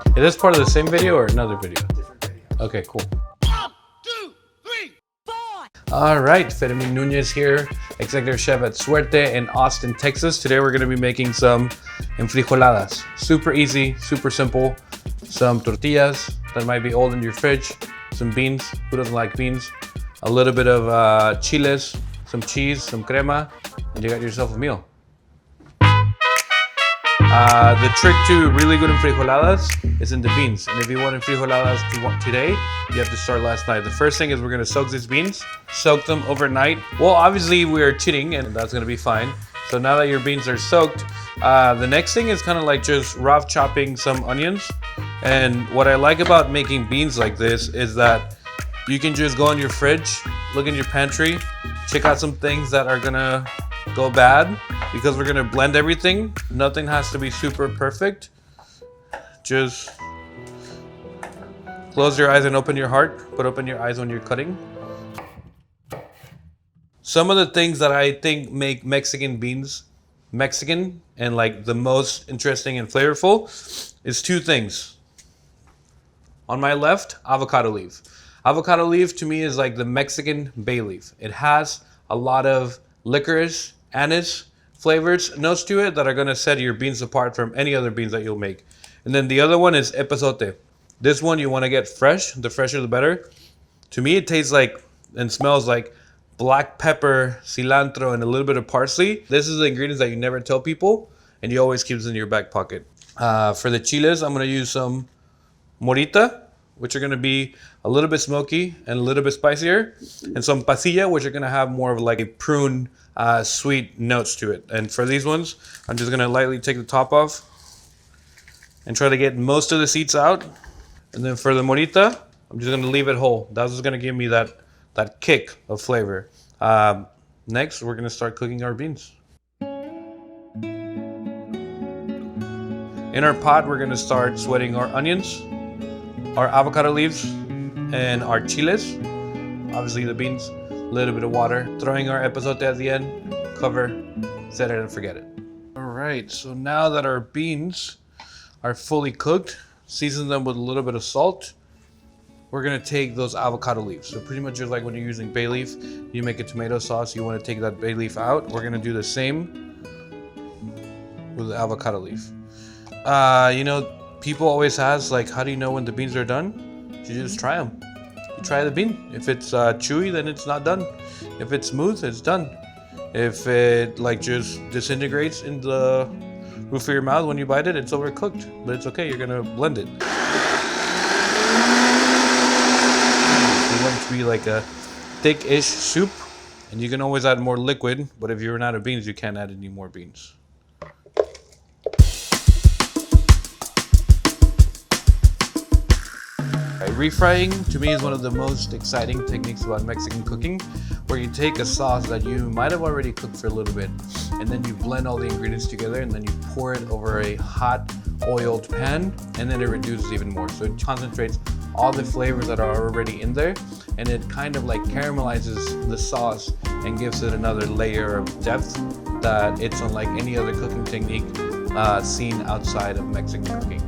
Is this part of the same video or another video? Different video. Okay, cool. 1, 2, 3, 4. All right, Fermín Núñez here, executive chef at Suerte in Austin, Texas. Today we're gonna be making some enfrijoladas. Super easy, super simple. Some tortillas that might be old in your fridge, some beans, who doesn't like beans, a little bit of chiles, some cheese, some crema, and you got yourself a meal. The trick to really good enfrijoladas is in the beans. And if you want enfrijoladas today, you have to start last night. The first thing is we're gonna soak these beans, soak them overnight. Well, obviously we're cheating and that's gonna be fine. So now that your beans are soaked, the next thing is kind of like just rough chopping some onions. And what I like about making beans like this is that you can just go in your fridge, look in your pantry, check out some things that are gonna go bad because we're gonna blend everything. Nothing has to be super perfect. Just close your eyes and open your heart, but open your eyes when you're cutting. Some of the things that I think make Mexican beans Mexican and like the most interesting and flavorful is two things. On my left, avocado leaf. Avocado leaf to me is like the Mexican bay leaf. It has a lot of licorice, anise flavors, notes to it that are gonna set your beans apart from any other beans that you'll make. And then the other one is epazote. This one you wanna get fresh, the fresher the better. To me it tastes like and smells like black pepper, cilantro, and a little bit of parsley. This is the ingredients that you never tell people and you always keep in your back pocket. For the chiles, I'm gonna use some morita, which are gonna be a little bit smoky and a little bit spicier, and some pasilla, which are gonna have more of like a prune, sweet notes to it. And for these ones, I'm just gonna lightly take the top off and try to get most of the seeds out. And then for the morita, I'm just gonna leave it whole. That's just gonna give me that kick of flavor. Next, we're gonna start cooking our beans. In our pot, we're gonna start sweating our onions, our avocado leaves, and our chiles. Obviously the beans, a little bit of water. Throwing our epazote at the end, cover, set it and forget it. All right, so now that our beans are fully cooked, season them with a little bit of salt. We're gonna take those avocado leaves. So pretty much just like when you're using bay leaf, you make a tomato sauce, you wanna take that bay leaf out. We're gonna do the same with the avocado leaf. You know, people always ask, like, how do you know when the beans are done? You just try them. You try the bean. If it's chewy, then it's not done. If it's smooth, it's done. If it like just disintegrates in the roof of your mouth when you bite it, it's overcooked. But it's okay, you're gonna blend it. You want it to be like a thick-ish soup, and you can always add more liquid, but if you run out of beans, you can't add any more beans. Refrying to me is one of the most exciting techniques about Mexican cooking, where you take a sauce that you might have already cooked for a little bit and then you blend all the ingredients together and then you pour it over a hot oiled pan, and then it reduces even more. So it concentrates all the flavors that are already in there and it kind of like caramelizes the sauce and gives it another layer of depth that it's unlike any other cooking technique seen outside of Mexican cooking.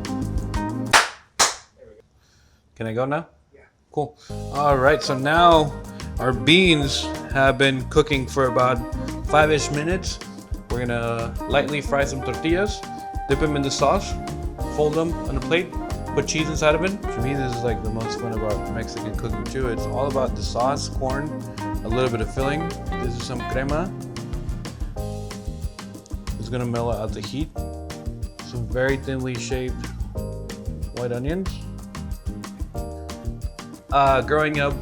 Can I go now? Yeah. Cool. All right, so now our beans have been cooking for about 5-ish minutes. We're gonna lightly fry some tortillas, dip them in the sauce, fold them on a plate, put cheese inside of it. For me, this is like the most fun about Mexican cooking too. It's all about the sauce, corn, a little bit of filling. This is some crema. It's gonna mellow out the heat. Some very thinly shaved white onions. Growing up,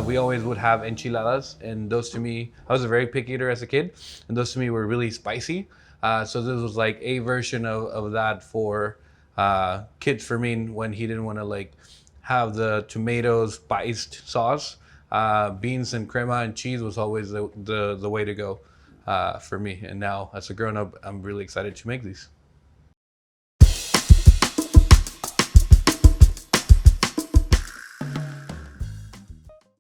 we always would have enchiladas, and those to me, I was a very picky eater as a kid, and those to me were really spicy. So this was like a version of that for kid Fermín when he didn't want to like have the tomato spiced sauce. Beans and crema and cheese was always the way to go for me. And now as a grown up, I'm really excited to make these.